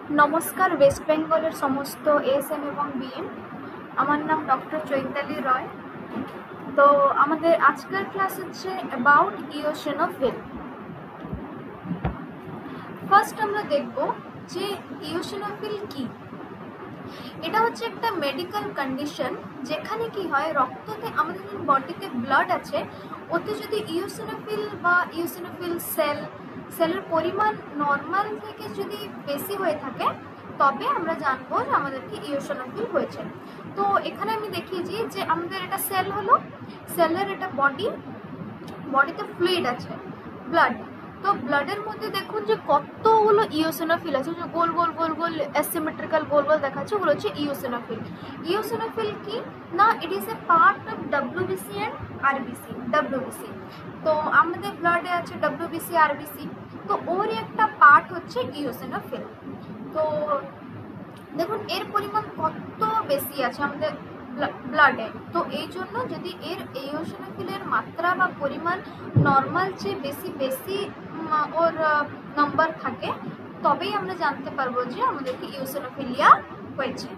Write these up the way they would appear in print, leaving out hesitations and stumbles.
नमस्कार वेस्ट बेंगलेर समस्त एसएम एवं बीएम আমার নাম ডক্টর চৈতালি রয়। তো আমাদের আজকের ক্লাস হচ্ছে অ্যাবাউট ইওসিনোফিল। ফার্স্ট আমরা দেখব যে ইওসিনোফিল কি। এটা হচ্ছে একটা মেডিকেল কন্ডিশন যেখানে কি হয় রক্ততে আমাদের বডিতে ব্লাড আছে ওতে যদি ইওসিনোফিল বা ইওসিনোফিল সেলের পরিমাণ নর্মাল থেকে যদি বেশি হয়ে থাকে তবে আমরা জানবো যে আমাদেরকে ইওসিনোফিল হয়েছে। তো এখানে আমি দেখিয়েছি যে আমাদের এটা সেল হলো, সেলের এটা বডিতে ফ্লুইড আছে ব্লাড। তো ব্লাডের মধ্যে দেখুন যে কতগুলো ইওসিনোফিল আছে, যে গোল গোল গোল গোল অ্যাসিমেট্রিক্যাল গোল গোল দেখাচ্ছে, ওগুলো হচ্ছে ইওসিনোফিল। ইওসিনোফিল কি না, it is a part of WBC and RBC. WBC তো আমাদের ব্লাডে আছে ডব্লিউবিসি আরবিসি, তো ওর একটা পার্ট হচ্ছে ইওসিনোফিল। তো দেখুন এর পরিমাণ কত বেশি আছে আমাদের ব্লাডে। তো এই জন্য যদি এর ইওসিনোফিলের মাত্রা বা পরিমাণ নর্মাল চেয়ে বেশি ওর নাম্বার থাকে তবেই আমরা জানতে পারবো যে আমাদেরকে ইওসিনোফিলিয়া হয়েছে।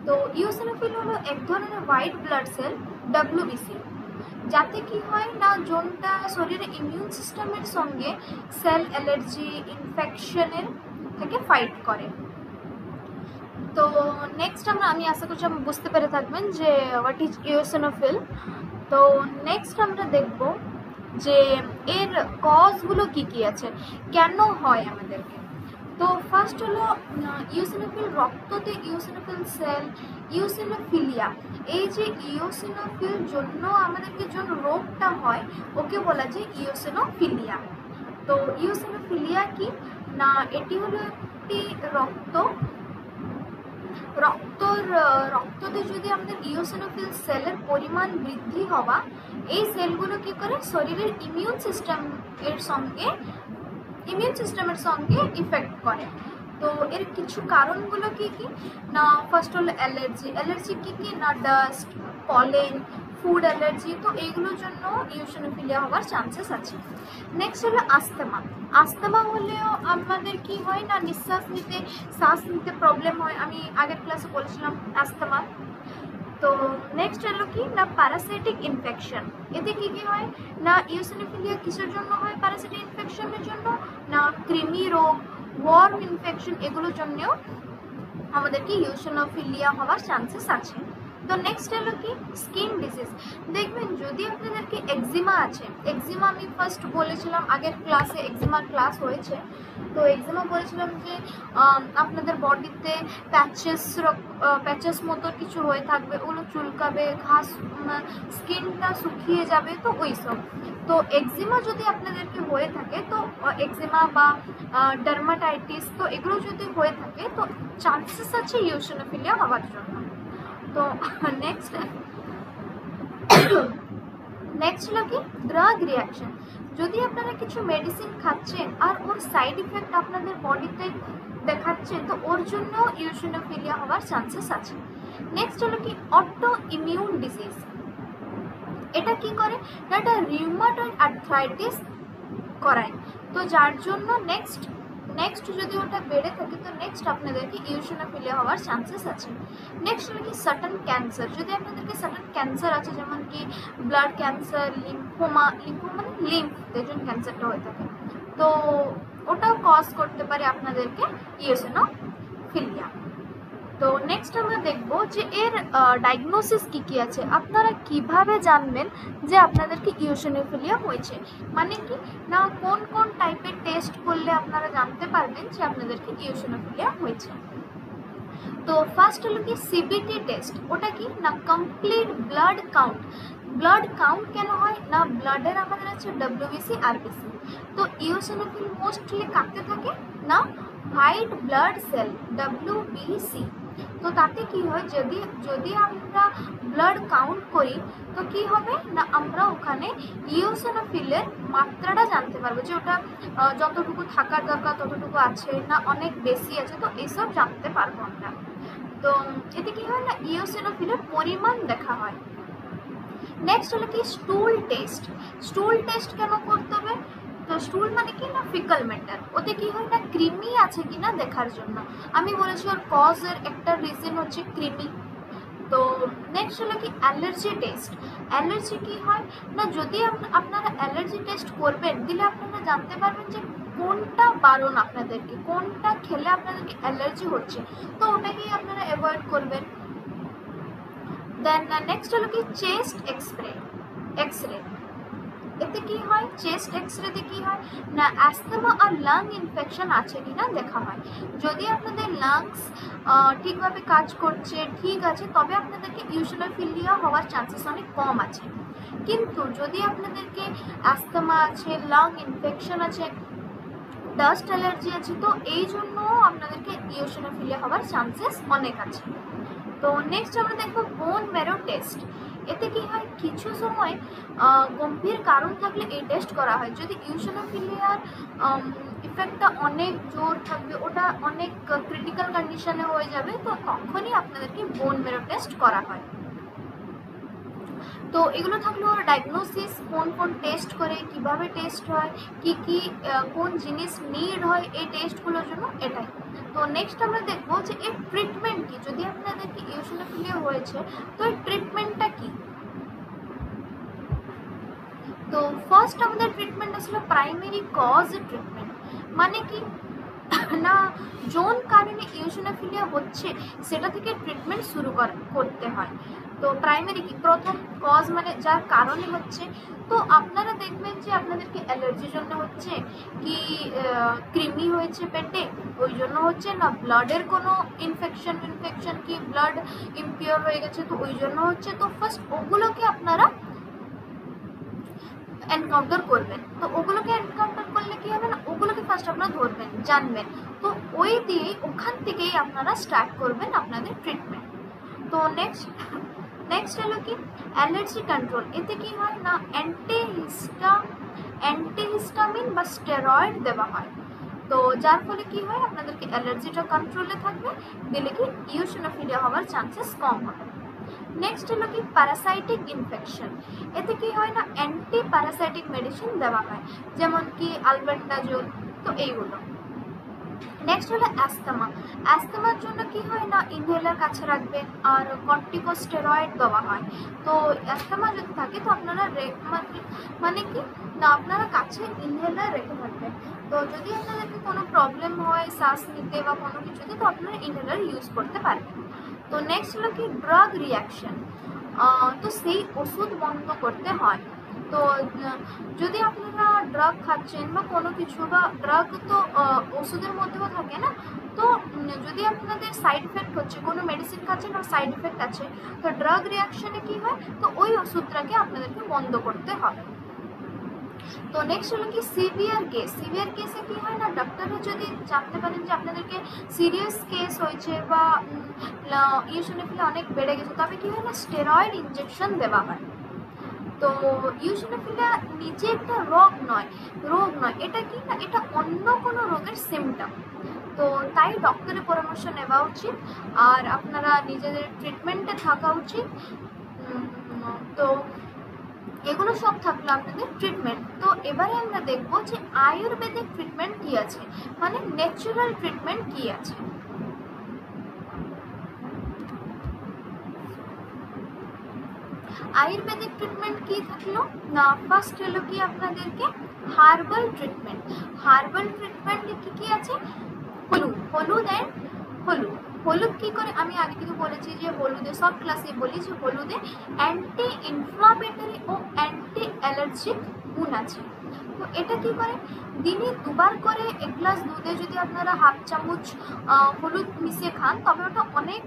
তো ইওসিনোফিল হলো এক ধরনের হোয়াইট ব্লাড সেল ডব্লিউবিসি, যাতে কি হয় না জোনটা শরীরের ইমিউন সিস্টেমের সঙ্গে সেল অ্যালার্জি ইনফেকশনের থেকে ফাইট করে। তো নেক্সট আমি আশা করছি আপনি বুঝতে পেরে থাকবেন যে হোয়াট ইজ ইওসিনোফিল। তো নেক্সট আমরা দেখব যে এর কজগুলো কি আছে, কেন হয় আমাদেরকে। তো ফার্স্ট হলো ইওসিনোফিল রক্ততে ইওসিনোফিল সেল ইওসিনোফিলিয়া। এই যে ইওসিনোফিল জন্য আমাদেরকে যে রোগটা হয় ওকে বলা যায় ইওসিনোফিলিয়া। তো ইওসিনোফিলিয়া কি না, এটি হলো একটি রক্ততে যদি আমাদের ইওসিনোফিল সেলের পরিমাণ বৃদ্ধি হওয়া, এই সেলগুলো কি করে শরীরের ইমিউন সিস্টেমের সঙ্গে ইফেক্ট করে। তো এর কিছু কারণগুলো কি না, ফার্স্ট হলো অ্যালার্জি কি না, ডাস্ট, পলেন, ফুড অ্যালার্জি, তো এইগুলোর জন্য ইওসিনোফিলিয়া হওয়ার চান্সেস আছে। নেক্সট হলো আস্তেমা হলেও আমাদের কি হয় না, শ্বাস নিতে প্রবলেম হয়, আমি আগের ক্লাসে বলেছিলাম আস্তেমা। তো নেক্সট হলো কি না, প্যারাসাইটিক ইনফেকশন। এতে কি হয় না, ইওসিনোফিলিয়া কিসের জন্য হয়, প্যারাসাইটিক ইনফেকশনের জন্য না, কৃমি রোগ, ওয়ার্ম ইনফেকশন, এগুলোর জন্যও আমাদেরকে ইওসিনোফিলিয়া হওয়ার চান্সেস আছে। তো নেক্সট হলো কি স্কিন ডিজিজ। দেখবেন যদি আপনাদেরকে এক্সিমা আছে, এক্সিমা আমি ফার্স্ট বলেছিলাম আগের ক্লাসে, এক্সিমার ক্লাস হয়েছে। তো এক্সিমা বলেছিলাম যে আপনাদের বডিতে প্যাচেস মতো কিছু হয়ে থাকবে, ওগুলো চুলকাবে, ঘাস, স্কিনটা শুকিয়ে যাবে, তো ওইসব। তো এক্সিমা যদি আপনাদেরকে হয়ে থাকে, তো এক্সিমা বা ডার্মাটাইটিস, তো এগুলো যদি হয়ে থাকে তো চান্সেস আছে ইওসিনোফিলিয়া হওয়ার জন্য। তো নেক্সট হলো কি ড্রাগ রিয়াকশন। যদি আপনারা কিছু মেডিসিন খাচ্ছেন আর ওর সাইড ইফেক্ট আপনাদের বডিতে দেখাচ্ছে, তো ওর জন্য ইওসিনোফিলিয়া হওয়ার চান্সেস আছে। নেক্সট হলো কি অটো ইমিউন ডিজিজ। এটা কি করে না, এটা রিউমাটয়েড আর্থ্রাইটিস করায়, তো যার জন্য নেক্সট যদি ওটা বেড়ে থাকে তো নেক্সট আপনাদেরকে ইওসিনোফিলিয়া হওয়ার চান্সেস আছে। নেক্সট হলো কি সাডেন ক্যান্সার। যদি আপনাদেরকে সাডেন ক্যান্সার আছে, যেমন কি ব্লাড ক্যান্সার, লিম্ফোমা মানে লিম্ফতে যদি ক্যান্সারটা হয়ে থাকে, তো ওটাও কজ করতে পারে আপনাদেরকে ইওসিনোফিলিয়া। তো নেক্সট আমরা দেখব যে এর ডায়াগনোসিস কি আছে, আপনারা কিভাবে জানবেন যে আপনাদেরকে ইওসিনোফিলিয়া হয়েছে, মানে কি না কোন টাইপের টেস্ট করলে আপনারা জানতে পারবেন যে আপনাদেরকে ইওসিনোফিলিয়া হয়েছে। তো ফার্স্ট হলো কি সিবিটি টেস্ট। ওটা কি না কমপ্লিট ব্লাড কাউন্ট কেন হয় না, ব্লাডের আমাদের আছে ডব্লিউবিসি আরবিসি। তো ইওসিনোফিল মোস্টলি কাকে থাকে না, হোয়াইট ব্লাড সেল ডব্লিউবিসি। তো তাতে কি হয়, যদি আমরা ব্লাড কাউন্ট করি তো কি হবে না, আমরা ওখানে ইওসিনোফিলের মাত্রাটা জানতে পারবো, যে ওটা যতটুকু থাকার দরকার ততটুকু আছে না অনেক বেশি আছে, তো এইসব জানতে পারবো আমরা। তো এতে কি হয় না, ইওসিনোফিলের পরিমাণ দেখা হয়। নেক্সট হলো কি স্টুল টেস্ট কেন করতে হবে তো স্টুল মানে কি না ফিকল ম্যাটার, ওতে কি হয় না ক্রিমি আছে কিনা দেখার জন্য। আমি বলেছি ওর কজের একটা রিজন হচ্ছে ক্রিমি। তো নেক্সট হলো কি অ্যালার্জি টেস্ট। অ্যালার্জি কি হয় না, যদি আপনারা অ্যালার্জি টেস্ট করবেন দিলে আপনারা জানতে পারবেন যে কোনটা বারণ আপনাদেরকে, কোনটা খেলে আপনাদেরকে অ্যালার্জি হচ্ছে, তো ওটাকেই আপনারা অ্যাভয়েড করবেন। দেন নেক্সট হলো কি চেস্ট এক্সরে। এতে কি হয়, চেস্ট এক্সরেতে কি হয় না অ্যাস্তমা আর লাং ইনফেকশন আছে কিনা দেখা হয়। যদি আপনাদের লাংস ঠিকভাবে কাজ করছে, ঠিক আছে, তবে আপনাদেরকে ইওসিনোফিলিয়া হওয়ার চান্সেস অনেক কম আছে। কিন্তু যদি আপনাদেরকে অ্যাস্তমা আছে, লাং ইনফেকশন আছে, ডাস্ট অ্যালার্জি আছে, তো এই জন্য আপনাদেরকে ইওসিনোফিলিয়া হওয়ার চান্সেস অনেক আছে। তো নেক্সট আমরা দেখবো বোন ম্যারো টেস্ট। এতে কি হয়, কিছু সময় গম্ভীর কারণ থাকলে এই টেস্ট করা হয়। যদি ইওসিনোফিলিয়ার ইফেক্টটা অনেক জোর থাকবে, ওটা অনেক ক্রিটিক্যাল কন্ডিশনে হয়ে যাবে, তো তখনই আপনাদেরকে বোন ম্যারো টেস্ট করা হয়। তো এগুলো থাকলো ওর ডায়াগনোসিস, কোন কোন টেস্ট করে, কিভাবে টেস্ট হয়, কি কি কোন জিনিস নিড হয় এই টেস্টগুলোর জন্য, এটাই। তো নেক্সট আমরা দেখবো যে এর ট্রিটমেন্ট কি। যদি আপনাদেরকে ইওসিনোফিলিয়া হয়েছে তো এর ট্রিটমেন্টটা কি। তো ফার্স্ট আমাদের ট্রিটমেন্ট আসলে প্রাইমারি কজ ট্রিটমেন্ট, মানে কি না যোন কারণে ইওসিনোফিলিয়া হচ্ছে সেটা থেকে ট্রিটমেন্ট শুরু করতে হয়। তো প্রাইমারি কি, প্রথম কজ মানে যার কারণে হচ্ছে। তো আপনারা দেখবেন যে আপনাদেরকে অ্যালার্জির জন্য হচ্ছে, কি কৃমি হয়েছে পেটে ওই জন্য হচ্ছে, না ব্লাডের কোনো ইনফেকশন কি ব্লাড ইমপিওর হয়ে গেছে তো ওই জন্য হচ্ছে। তো ফার্স্ট ওগুলোকে আপনারা এনকাউন্টার করবেন। তো ওগুলোকে এনকাউন্টার করলে কি হবে না, ওগুলোকে ফার্স্ট আপনারা ধরবেন, জানবেন, তো ওই দিয়েই ওখান থেকেই আপনারা স্টার্ট করবেন আপনাদের ট্রিটমেন্ট। তো নেক্সট হলো কি অ্যালার্জি কন্ট্রোল। এতে কি হয় না অ্যান্টিহিস্টামিন বা স্টেরয়েড দেওয়া হয়। তো যার ফলে কি হয় আপনাদেরকে অ্যালার্জিটা কন্ট্রোলে থাকবে, দিলে কি ইওসিনোফিলিয়া হওয়ার চান্সেস কম হবে। নেক্সট হলো কি প্যারাসাইটিক ইনফেকশন। এতে কি হয় না অ্যান্টি প্যারাসাইটিক মেডিসিন দেওয়া হয়, যেমন কি আলবেন্ডাজোল, তো এইগুলো। নেক্সট হলো অ্যাস্তমার জন্য কি হয় না ইনহেলার কাছে রাখবেন আর কর্টিকোস্টেরয়েড দেওয়া হয়। তো অ্যাস্তমা যদি থাকে তো আপনারা মানে কি না আপনারা কাছে ইনহেলার রেখে থাকবেন। তো যদি আপনাদেরকে কোনো প্রবলেম হয় শ্বাস নিতে বা কোনো কিছুতে, তো আপনারা ইনহেলার ইউজ করতে পারবেন। তো নেক্সট হলো কি ড্রাগ রিয়াকশন। তো সেই ওষুধ বন্ধ করতে হয়। তো যদি আপনারা ড্রাগ খাচ্ছেন বা কোনো কিছু, বা ড্রাগ তো ওষুধের মধ্যেও থাকে না, তো যদি আপনাদের সাইড ইফেক্ট হচ্ছে, কোনো মেডিসিন খাচ্ছেন আর সাইড ইফেক্ট আছে, তো ড্রাগ রিয়াকশনে কি হয়, তো ওই ওষুধটাকে আপনাদেরকে বন্ধ করতে হবে। তো নেক্সট হলো কি সিভিয়ার কেসে কি হয় না ডাক্তাররা যদি জানতে পারেন যে আপনাদেরকে সিরিয়াস কেস হয়েছে বা ইওসিনোফিলিয়া অনেক বেড়ে গেছে, তবে কি হয় না স্টেরয়েড ইনজেকশন দেওয়া হয়। তো ইওসিনোফিলিয়া নিজে একটা রোগ নয়, এটা কি না এটা অন্য কোনো রোগের সিমটম। তো তাই ডক্টরের পরামর্শ নেওয়া উচিত আর আপনারা নিজেদের ট্রিটমেন্টে থাকা উচিত। তো এগুলো সব থাকলো আপনাদের ট্রিটমেন্ট। তো এবারে আমরা দেখবো যে আয়ুর্বেদিক ট্রিটমেন্ট কি আছে, মানে ন্যাচারাল ট্রিটমেন্ট কি আছে। আয়ুর্বেদিক ট্রিটমেন্ট কি থাকলো না ফার্স্ট হলো কি আপনাদেরকে হার্বাল ট্রিটমেন্ট কি কি আছে, হলুদ কি করে, আমি আগে থেকে বলেছি যে হলুদে সব ক্লাসে বলি যে হলুদে অ্যান্টি ইনফ্লামেটরি ও অ্যান্টি অ্যালার্জিক গুণ আছে। তো এটা কি করে, দিনে দুবার করে 1 গ্লাস দুধে যদি আপনারা হাফ চামচ হলুদ মিশিয়ে খান, তবে ওটা অনেক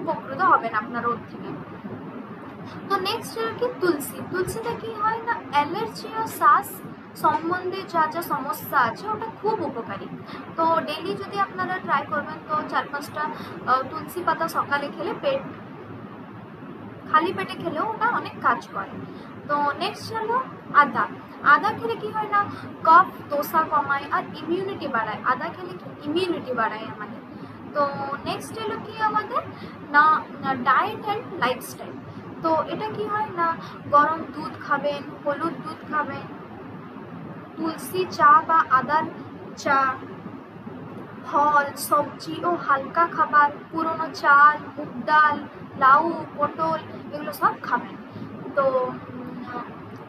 উপকৃত হবেন আপনার ওর থেকে। তো নেক্সট কি তুলসিতে কি হয় না অ্যালার্জি ও শ্বাস সম্বন্ধে যা যা সমস্যা আছে ওটা খুব উপকারী। তো ডেইলি যদি আপনারা ট্রাই করবেন তো 4-5টা তুলসী পাতা সকালে খেলে, খালি পেটে খেলেও ওটা অনেক কাজ করে। তো নেক্সট হলো আদা খেলে কি হয় না কফ দোষা কমায় আর ইমিউনিটি বাড়ায়। আদা খেলে কি ইমিউনিটি বাড়ায় আমাদের। তো নেক্সট হলো কি আমাদের না ডায়েট অ্যান্ড লাইফস্টাইল। তো এটা কি হয় না গরম দুধ খাবেন, হলুদ দুধ খাবেন, তুলসী চা বা আদার চা, ফল, সবজি ও হালকা খাবার, পুরনো চাল, মুগ ডাল, লাউ, পটল এগুলো সব খাবেন। তো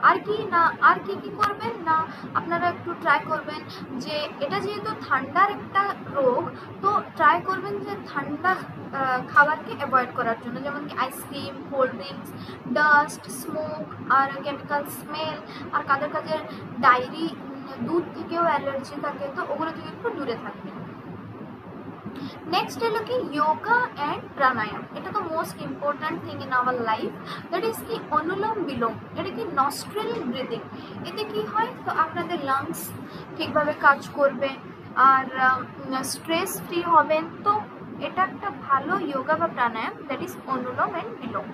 আর কি না, আর কি কি করবেন না, আপনারা একটু ট্রাই করবেন যে এটা যেহেতু ঠান্ডার একটা রোগ, তো ট্রাই করবেন যে ঠান্ডা খাবারকে অ্যাভয়েড করার জন্য, যেমন কি ice cream, cold drinks, dust, smoke আর কেমিক্যাল স্মেল, আর কাদের কাজের ডায়েরি, দুধ থেকেও অ্যালার্জি থাকে, তো ওগুলো থেকে একটু দূরে থাকবেন। নেক্সট হলো কি যোগা অ্যান্ড প্রাণায়াম। এটা তো most important thing in our life, that is কি অনুলোম বিলোম। এটা কি নস্ট্রিল ব্রিদিং। এতে কি হয়, তো আপনাদের লাংস ঠিকভাবে কাজ করবে আর স্ট্রেস ফ্রি হবেন। তো এটা একটা ভালো যোগা বা pranayama, that is anulom and vilom.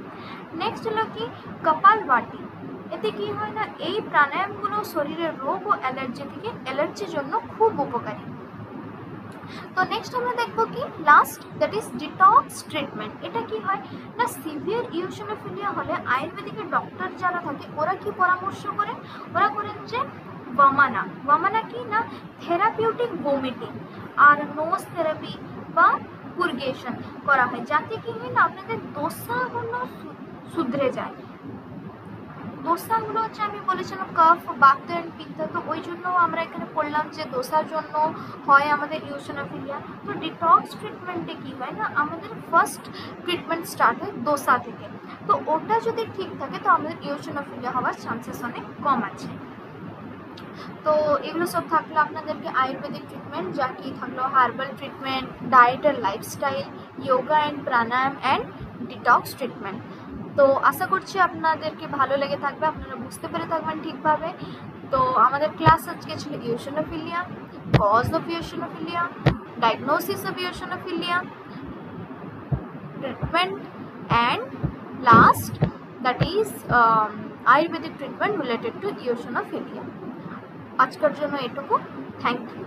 Next হলো কি কপালভাতি। এতে কি হয় না, এই প্রাণায়ামগুলো শরীরের রোগ ও অ্যালার্জির জন্য খুব উপকারী। তো নেক্সট আমরা দেখবো কি last, that is detox treatment. এটা কি হয় না, সিভিয়ার ইওসিনোফিলিয়া হলে আয়ুর্বেদিকের ডক্টর যারা থাকে ওরা কি পরামর্শ করেন, ওরা করেন যে ওয়ামানা কি না থেরাপিউটিক ভমিটিং আর নোজ থেরাপি বা পুরগেশন করা হয়, যাতে কি হয় না আপনাদের দোসাগুলো শুধরে যায়। দোসাগুলো হচ্ছে আমি বলেছিলাম কফ, বাত অ্যান্ড পিত্ত, তো ওই জন্য আমরা এখানে পড়লাম যে দোসার জন্য হয় আমাদের ইওসিনোফিলিয়া। তো ডিটক্স ট্রিটমেন্টে কি হয় না, আমাদের ফার্স্ট ট্রিটমেন্ট স্টার্ট হয় দোসা থেকে। তো ওটা যদি ঠিক থাকে তো আমাদের ইওসিনোফিলিয়া হওয়ার চান্সেস অনেক কম আছে। তো এগুলো সব থাকলো আপনাদেরকে আয়ুর্বেদিক ট্রিটমেন্ট, যা কি থাকলো হার্বাল ট্রিটমেন্ট, ডায়েট আর lifestyle, yoga and pranayama and detox treatment. তো আশা করছি আপনাদেরকে ভালো লেগে থাকবে, আপনারা বুঝতে পেরে থাকবেন ঠিকভাবে। তো আমাদের ক্লাস আজকে ছিল eosinophilia, cause of eosinophilia, diagnosis of eosinophilia, treatment and last, that is Ayurvedic treatment related to eosinophilia. আজকের জন্য এটুকু। Thank you.